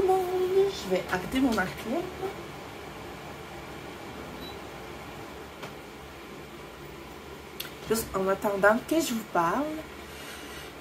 le monde! Je vais arrêter mon arclet. Juste en attendant que je vous parle.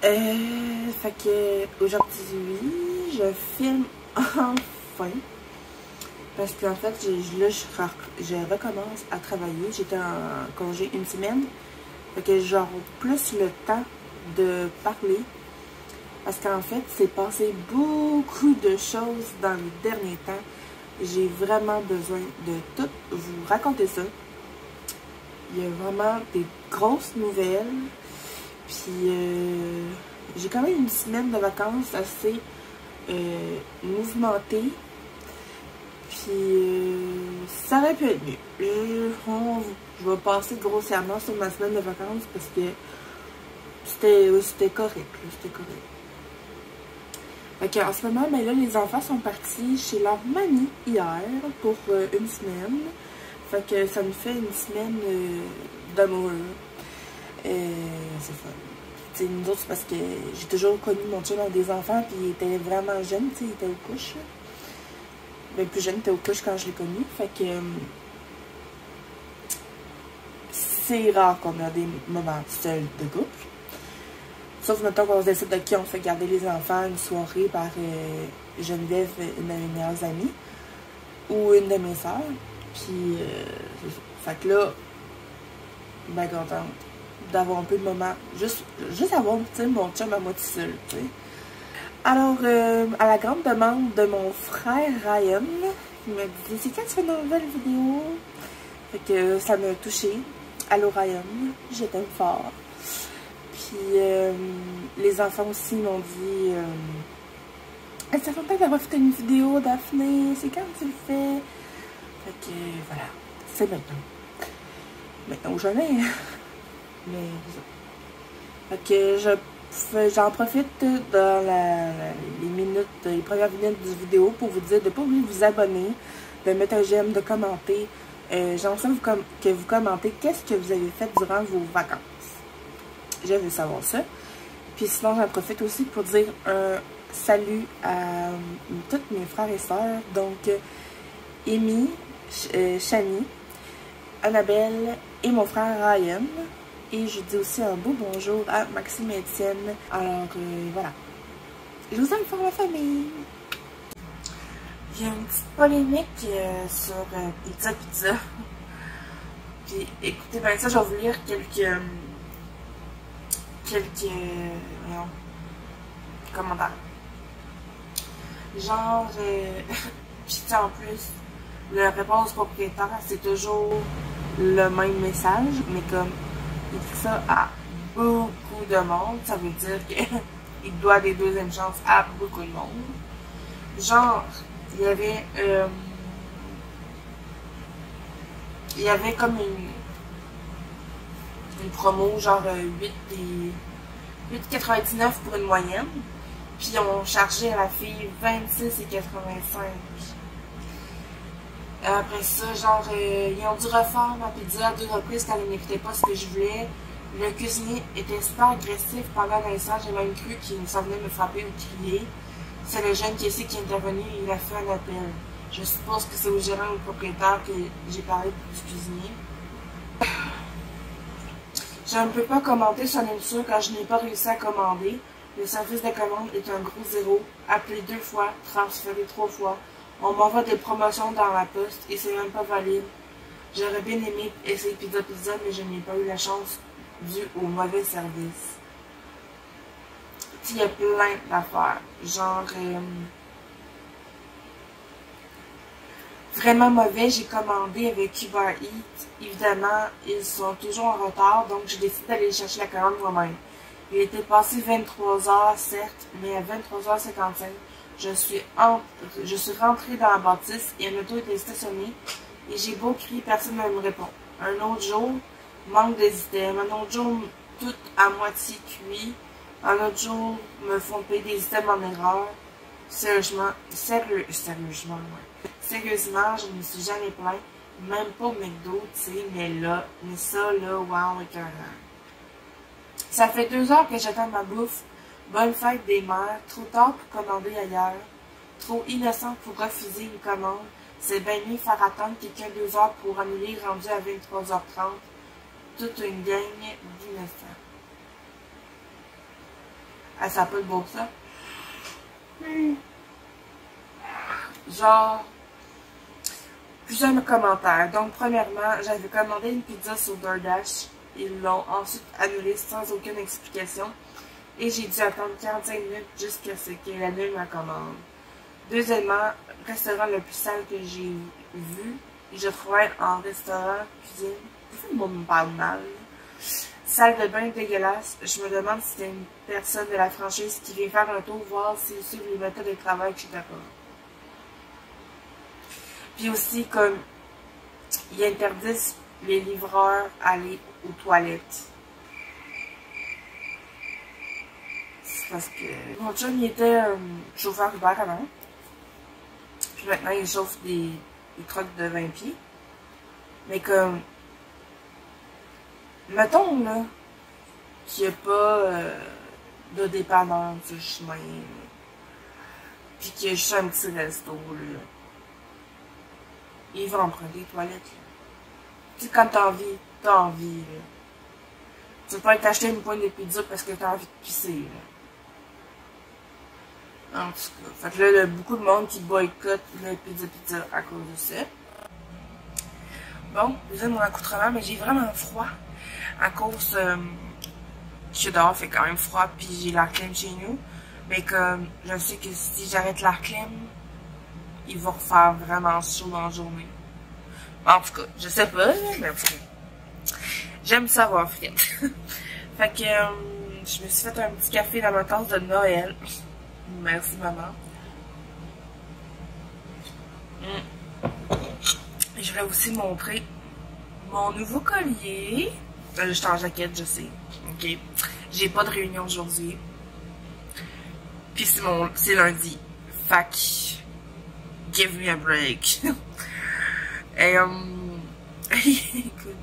Fait que aujourd'hui, je filme enfin. Parce qu'en fait, là, je recommence à travailler. J'étais en congé une semaine. Fait que j'aurai plus le temps de parler. Parce qu'en fait, c'est passé beaucoup de choses dans les derniers temps. J'ai vraiment besoin de tout vous raconter ça. Il y a vraiment des grosses nouvelles. Puis, j'ai quand même une semaine de vacances assez mouvementée. Puis, ça aurait pu être mieux. Je vais passer grossièrement sur ma semaine de vacances parce que c'était correct. C'était correct. En ce moment, ben là, les enfants sont partis chez leur mamie hier pour une semaine. Fait que ça me fait une semaine d'amour. C'est fun. T'sais, nous autres, c'est parce que j'ai toujours connu mon chum avec des enfants, puis il était vraiment jeune, il était aux couches. Le plus jeune était aux couches quand je l'ai connu. Fait que c'est rare qu'on a des moments seuls de couple. Sauf maintenant qu'on se décide de qui on fait garder les enfants une soirée par Geneviève, une de mes meilleures amies, ou une de mes sœurs. Puis, fait que là, ben contente d'avoir un peu de moments, juste avoir mon chum à moi tout seul, tu sais. Alors, à la grande demande de mon frère Ryan, il m'a dit « C'est quand tu fais une nouvelle vidéo? » Fait que ça m'a touchée. Allô Ryan, je t'aime fort. Puis les enfants aussi m'ont dit ça fait longtemps d'avoir fait une vidéo, Daphné, c'est quand tu le fais? Fait que voilà, c'est maintenant. Maintenant ou jamais. Mais fait que j'en profite dans les premières minutes du vidéo pour vous dire de ne pas oublier de vous abonner, de mettre un j'aime, de commenter. J'aimerais ça que vous commentez qu'est-ce que vous avez fait durant vos vacances. Je veux savoir ça. Puis sinon, j'en profite aussi pour dire un salut à tous mes frères et sœurs. Donc, Amy, Shani, Annabelle et mon frère Ryan. Et je dis aussi un beau bonjour à Maxime et Étienne. Alors, voilà. Je vous aime fort la famille. Il y a une petite polémique sur Pizza. Puis, écoutez bien ça, je vais vous lire quelques commentaires. Genre, puis en plus, la réponse propriétaire, c'est toujours le même message, mais comme il dit ça à beaucoup de monde, ça veut dire qu'il doit des deuxièmes chances à beaucoup de monde. Genre, il y avait comme une promo, genre 8,99 pour une moyenne. Puis on chargeait à la fille 26,85. Après ça, genre, ils ont dû refaire ma pizza à 2 reprises car ils n'écoutaient pas ce que je voulais. Le cuisinier était super agressif pendant l'instant. J'ai même cru qu'il s'en venait me frapper ou crier. C'est le jeune caissier qui est intervenu et il a fait un appel. Je suppose que c'est au gérant ou au propriétaire que j'ai parlé du cuisinier. Je ne peux pas commenter sur l'émission car je n'ai pas réussi à commander. Le service de commande est un gros zéro. Appelé 2 fois, transféré 3 fois. On m'envoie des promotions dans la poste et c'est même pas valide. J'aurais bien aimé essayer Pizza, mais je n'ai pas eu la chance dû au mauvais service. Il y a plein d'affaires. Genre, vraiment mauvais, j'ai commandé avec Uber Eats. Évidemment, ils sont toujours en retard, donc j'ai décidé d'aller chercher la commande moi-même. Il était passé 23h, certes, mais à 23h55, je suis rentrée dans la bâtisse et un auto était stationné. Et j'ai beau crier, personne ne me répond. Un autre jour, manque des items. Un autre jour, tout à moitié cuit. Un autre jour, me font payer des items en erreur. Sérieusement, ouais. Sérieusement, je ne me suis jamais plaint. Même pas au McDo, tu sais, mais ça, là, wow, écœurant. Ça fait 2 heures que j'attends ma bouffe. Bonne fête des mères. Trop tard pour commander ailleurs. Trop innocent pour refuser une commande. C'est bien mieux faire attendre quelqu'un 2 heures pour annuler rendu à 23h30. Toute une gang d'innocents. Ah, ça n'a pas de bon ça. Genre, plusieurs commentaires. Donc, premièrement, j'avais commandé une pizza sur DoorDash. Ils l'ont ensuite annulée sans aucune explication. Et j'ai dû attendre 45 minutes jusqu'à ce qu'elle annule ma commande. Deuxièmement, restaurant le plus sale que j'ai vu. Je trouvais en restaurant, cuisine. Tout le monde me parle mal. Salle de bain dégueulasse. Je me demande si c'est une personne de la franchise qui vient faire un tour, voir s'ils suivent les méthodes de travail, etc. Puis aussi, comme ils interdisent les livreurs d'aller aux toilettes. C'est parce que mon chum, il était chauffeur Uber avant. Puis maintenant, il chauffe des trucks de 20 pieds. Mais comme, mettons, là, qu'il n'y a pas de dépanneur sur le chemin, puis qu'il y a juste un petit resto, là. Il va emprunter les toilettes, là. Tu sais, quand t'as envie, là. Tu peux pas t'acheter une pointe de pizza parce que t'as envie de pisser, là. En tout cas, fait que là, il y a beaucoup de monde qui boycotte le pizza à cause de ça. Bon, désolé mon accoutrement, mais j'ai vraiment froid. À cause que dehors fait quand même froid, puis j'ai la clim chez nous. Mais comme je sais que si j'arrête la clim, il va refaire vraiment chaud dans la journée. En tout cas, je sais pas, mais en tout cas, j'aime savoir frite. Fait que je me suis fait un petit café dans ma tasse de Noël. Merci maman. Et je vais aussi montrer mon nouveau collier. Je suis en jaquette, je sais. Ok. J'ai pas de réunion aujourd'hui. Puis c'est lundi. Fac. Give me a break. Et écoute.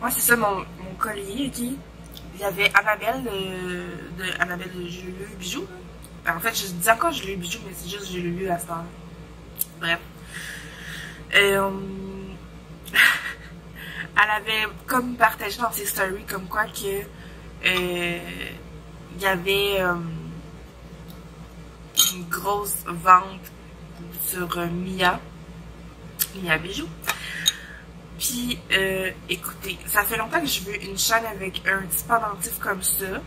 Ouais, c'est ça mon collier, ok. Il y avait Annabelle de Annabelle de Jules Bijoux. En fait, je dis encore Jules Bijoux, mais c'est juste Jules à ce temps. Bref. Elle avait comme partagé dans ses stories comme quoi que il y avait une grosse vente sur Mia Bijoux. Puis écoutez, ça fait longtemps que je veux une chaîne avec un petit pendentif comme ça.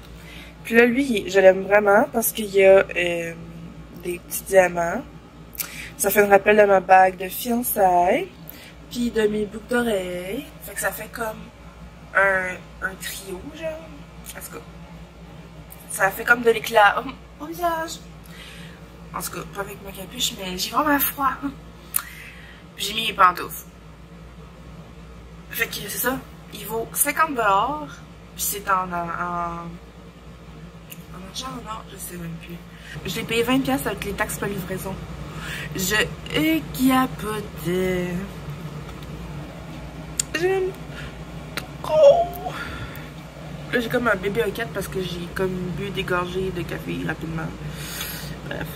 Puis là, lui, je l'aime vraiment parce qu'il y a des petits diamants. Ça fait un rappel de ma bague de fiançailles. Puis de mes boucles d'oreilles. Fait que ça fait comme un trio, genre. En tout cas, ça fait comme de l'éclat au visage. En tout cas, pas avec ma capuche, mais j'ai vraiment froid. J'ai mis mes pantoufles. Fait que c'est ça. Il vaut 50 $. Puis c'est en argent, non, je sais même plus. Je l'ai payé 20$ avec les taxes par livraison. Je capotais. J'aime trop. Là, j'ai comme un bébé à 4 parce que j'ai comme bu des gorgées de café rapidement. Bref.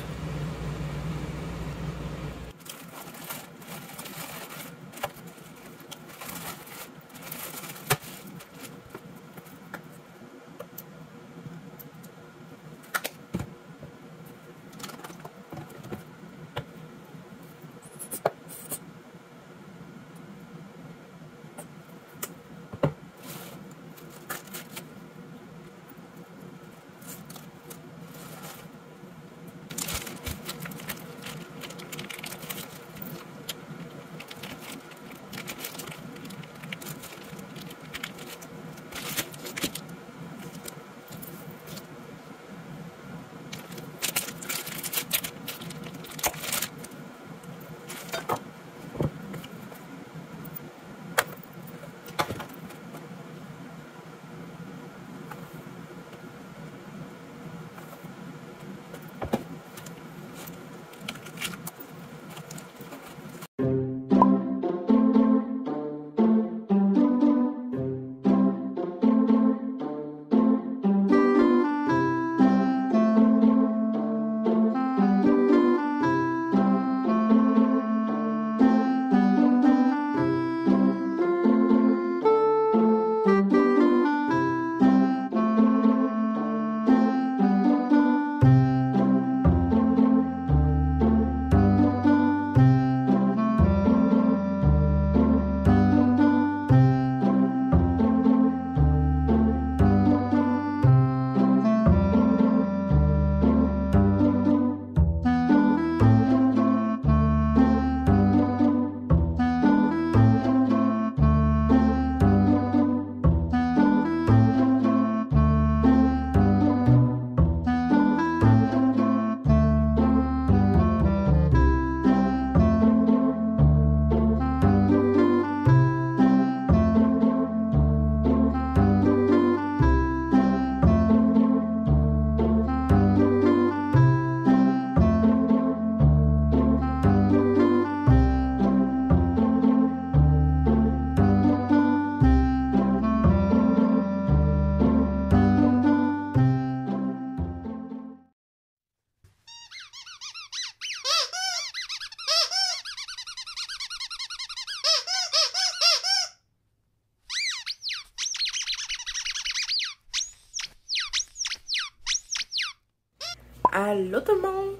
Allô tout le monde!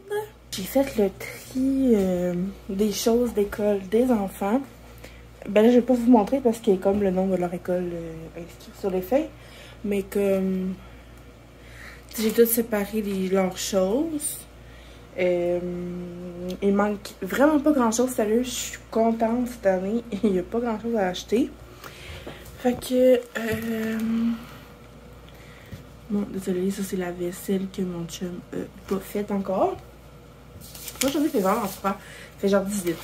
J'ai fait le tri des choses d'école des enfants. Ben là, je vais pas vous montrer parce qu'il y a comme le nom de leur école inscrit sur les feuilles. Mais comme j'ai tout séparé leurs choses. Il manque vraiment pas grand chose, sérieux. Je suis contente cette année. Il n'y a pas grand chose à acheter. Fait que bon, désolé, ça c'est la vaisselle que mon chum n'a pas faite encore. Moi, aujourd'hui, il fait vraiment froid. Il fait genre 18.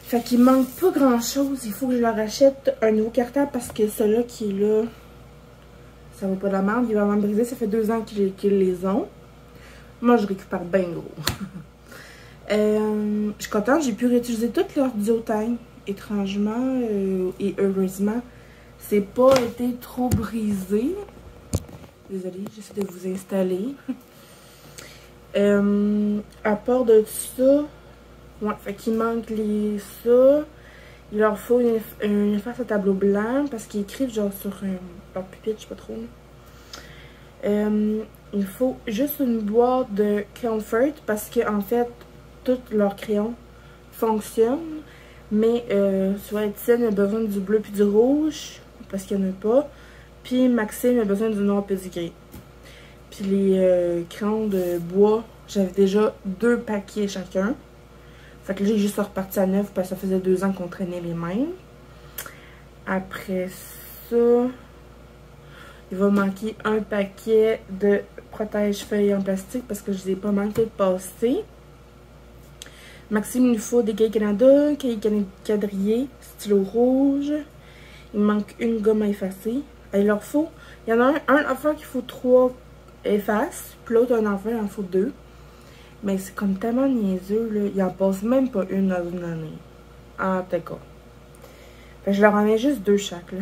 Fait qu'il manque pas grand chose. Il faut que je leur achète un nouveau cartable parce que celui-là qui est là, ça vaut pas de la merde. Il va vraiment briser. Ça fait 2 ans qu'ils les ont. Moi, je récupère bien gros. Je suis contente. J'ai pu réutiliser toute leur duotime. Étrangement et heureusement, c'est pas été trop brisé. Désolée, j'essaie de vous installer. À part de ça, ouais, fait qu'il manque ça. Il leur faut une face à tableau blanc parce qu'ils écrivent genre sur leur pupitre, je sais pas trop. Il faut juste une boîte de crayons feutre parce qu'en fait, tous leurs crayons fonctionnent. Mais soit Étienne a besoin du bleu puis du rouge parce qu'il n'y en a pas. Puis Maxime a besoin du noir puis du gris. Puis les crayons de bois, j'avais déjà 2 paquets chacun. Fait que là, j'ai juste reparti à 9 parce que ça faisait 2 ans qu'on traînait les mêmes. Après ça, il va manquer un paquet de protège-feuilles en plastique parce que je les ai pas mal fait passer. Maxime, il faut des cahiers Canada, cahiers quadrillés, stylo rouge. Il manque une gomme à effacer. Il leur faut, il y en a un enfant qu'il faut 3 effaces, puis l'autre un enfant, il en faut 2. Mais c'est comme tellement niaiseux, là. Il en passe même pas une dans une année. En tout cas. Fait que je leur en mets juste 2 chaque, là.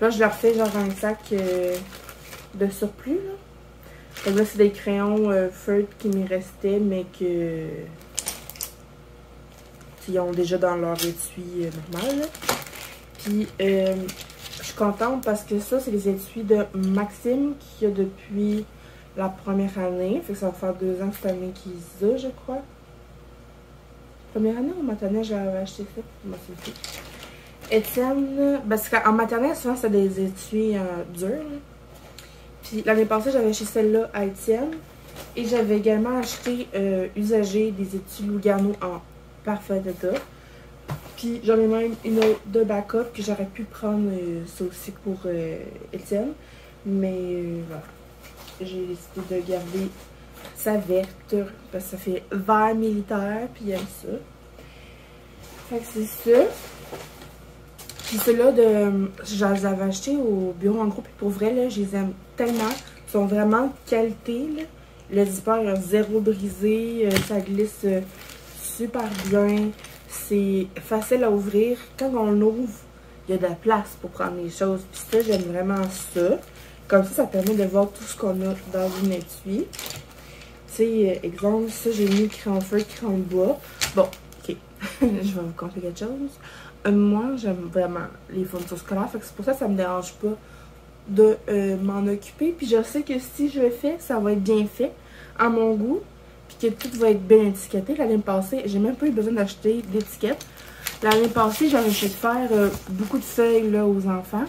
Là, je leur fais genre un sac de surplus, là. Fait que là, c'est des crayons feutres qui m'y restaient, mais que ils ont déjà dans leur étui normal, là. Puis, je suis contente parce que ça, c'est les étuis de Maxime qui a depuis la première année. Fait que ça va faire 2 ans cette année qu'ils ont, je crois. Première année ou maternelle, j'avais acheté ça. Moi, c'est tout. Étienne, parce qu'en maternelle, souvent, c'est des étuis durs. Là. Puis l'année passée, j'avais acheté celle-là à Étienne. Et j'avais également acheté usagé des étuis Lugano en parfait état. Puis j'en ai même une autre de backup que j'aurais pu prendre ça aussi pour Étienne. Mais voilà. J'ai décidé de garder sa verte parce que ça fait vert militaire. Puis il aime ça. Fait que c'est ça. Puis ceux-là, je les avais achetés au bureau en groupe. Et pour vrai, là, je les aime tellement. Ils sont vraiment de qualité. Là. Le zipper est 0 brisé. Ça glisse super bien. C'est facile à ouvrir. Quand on l'ouvre, il y a de la place pour prendre les choses. Puis ça, j'aime vraiment ça. Comme ça, ça permet de voir tout ce qu'on a dans une étui. Tu sais, exemple, ça, j'ai mis crayon feutre, crayon de bois. Bon, ok. Je vais vous conter quelque chose. Moi, j'aime vraiment les fournitures scolaires. Fait que c'est pour ça que ça me dérange pas de m'en occuper. Puis je sais que si je le fais, ça va être bien fait à mon goût. Puis que tout va être bien étiqueté. L'année passée, j'ai même pas eu besoin d'acheter d'étiquette. L'année passée, j'avais essayé de faire beaucoup de feuilles là, aux enfants.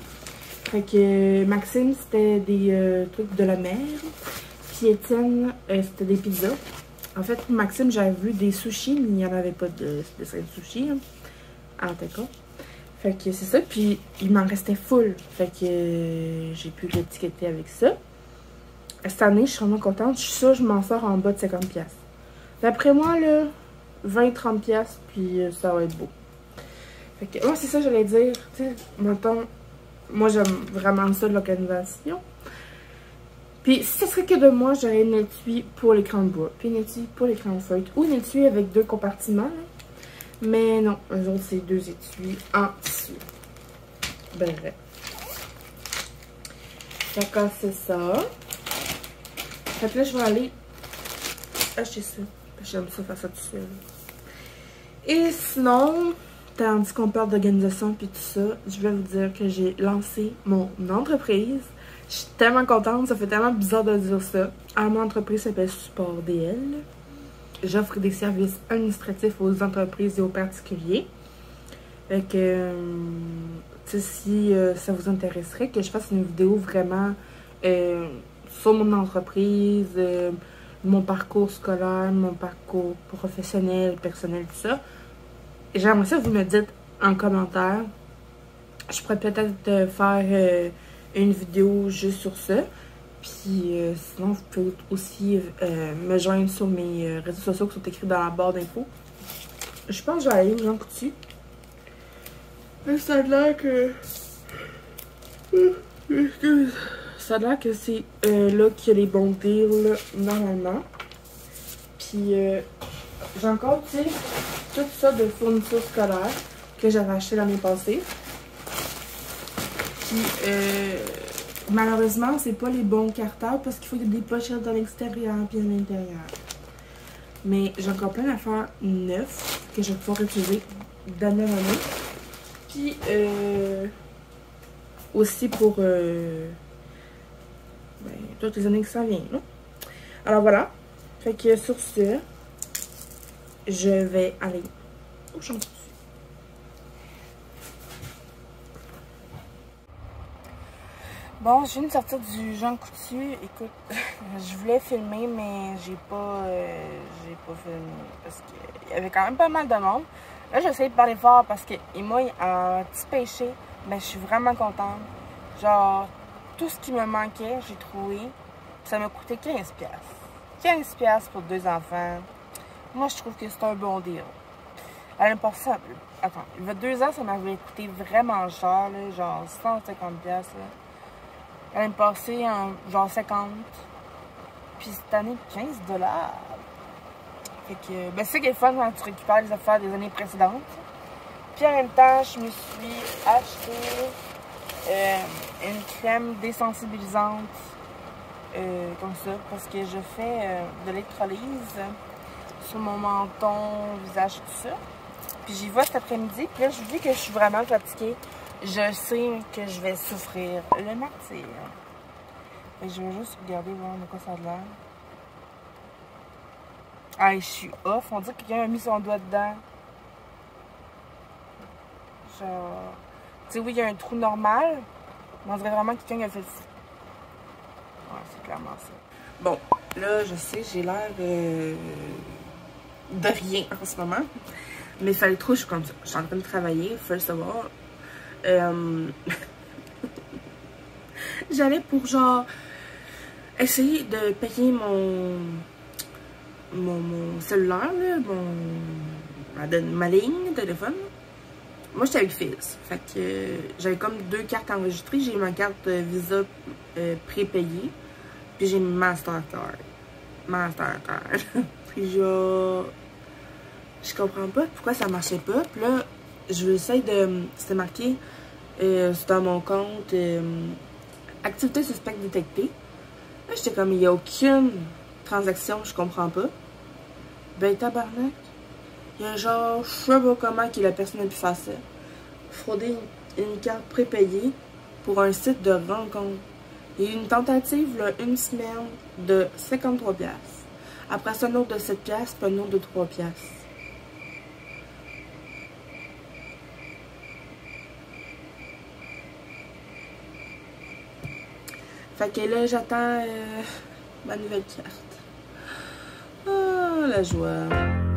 Fait que Maxime, c'était des trucs de la mer. Puis Étienne, c'était des pizzas. En fait, pour Maxime, j'avais vu des sushis, mais il n'y en avait pas de sushis. Hein. Ah, d'accord. Fait que c'est ça. Puis il m'en restait full. Fait que j'ai pu l'étiqueter avec ça. Cette année, je suis vraiment contente. Je suis sûre que je m'en sors en bas de 50$. D'après moi, là, 20-30$, puis ça va être beau. Fait que, moi, c'est ça que j'allais dire. Tu sais, mettons, moi, j'aime vraiment ça de l'organisation. Puis, si ce serait que de moi, j'aurais une étui pour les crayons de bois, puis une étui pour les crayons feutres, ou une étui avec 2 compartiments. Là. Mais non, eux autres, c'est 2 étuis en tissu. Bref. Fait que c'est ça. Fait que là, je vais aller acheter ça. J'aime ça faire ça tout seul. Et sinon, tandis qu'on parle d'organisation puis tout ça, je vais vous dire que j'ai lancé mon entreprise. Je suis tellement contente, ça fait tellement bizarre de dire ça. Alors, mon entreprise s'appelle Support DL. J'offre des services administratifs aux entreprises et aux particuliers. Fait que, tu sais, si ça vous intéresserait, que je fasse une vidéo vraiment sur mon entreprise, mon parcours scolaire, mon parcours professionnel, personnel, tout ça. J'aimerais ça que vous me dites en commentaire. Je pourrais peut-être faire une vidéo juste sur ça. Puis sinon, vous pouvez aussi me joindre sur mes réseaux sociaux qui sont écrits dans la barre d'infos. Je pense que je vais aller aux Jean Coutu. Mais ça a l'air que... Ça a l'air que c'est là qu'il y a les bons deals, là, normalement. Puis j'ai encore, tu sais, tout ça de fournitures scolaires que j'avais acheté l'année passée. Puis malheureusement, c'est pas les bons cartables parce qu'il faut qu'il y ait des pochettes à l'extérieur puis à l'intérieur. Mais j'ai encore plein d'affaires neuves que je vais pouvoir utiliser d'année en année. Puis aussi pour toutes les années qui s'en viennent. Là. Alors voilà. Fait que sur ce, je vais aller au Jean Coutu. Bon, je viens de sortir du Jean Coutu. Écoute, je voulais filmer, mais j'ai pas filmé parce qu'il y avait quand même pas mal de monde. Là, j'essaie de parler fort parce que moi, un petit péché, mais je suis vraiment contente. Genre, tout ce qui me manquait, j'ai trouvé. Ça m'a coûté 15$. 15$ pour 2 enfants. Moi, je trouve que c'est un bon deal. L'année passée, attends, il y a 2 ans, ça m'avait coûté vraiment cher, là, genre 150$. L'année passée, genre 50$. Puis cette année, 15$. Fait que, ben, c'est ça qui est fun quand tu récupères les affaires des années précédentes. Puis en même temps, je me suis acheté une crème désensibilisante comme ça parce que je fais de l'électrolyse sur mon menton, visage, tout ça. Puis j'y vais cet après-midi. Puis là, je dis que je suis vraiment fatiguée. Je sais que je vais souffrir le martyre. Et je vais juste regarder voir de quoi ça a l'air. Ah, je suis off. On dirait que quelqu'un a mis son doigt dedans. Genre... Tu sais, oui, il y a un trou normal. Mais on dirait vraiment que quelqu'un a fait ça. Ouais, c'est clairement ça. Bon, là, je sais, j'ai l'air de rien en ce moment. Mais il fallait trop, je suis comme ça. Je suis en train de travailler, first of all. J'allais pour genre essayer de payer mon cellulaire, là, ma ligne de téléphone. Moi, j'étais avec Fizz. Fait que j'avais comme 2 cartes enregistrées. J'ai ma carte Visa prépayée. Puis j'ai Mastercard. Puis genre... Je comprends pas pourquoi ça marchait pas. Puis là, je essaye de... C'était marqué dans mon compte activité suspecte détectée. Là, j'étais comme, il n'y a aucune transaction, je comprends pas. Ben, tabarnak. Il y a genre, je sais pas comment que la personne a pu faire ça. Frauder une carte prépayée pour un site de rencontre. Il y a eu une tentative, là, une semaine, de 53$. Après ça, un autre de 7$, puis un autre de 3$. Fait que là, j'attends ma nouvelle carte. Ah, la joie.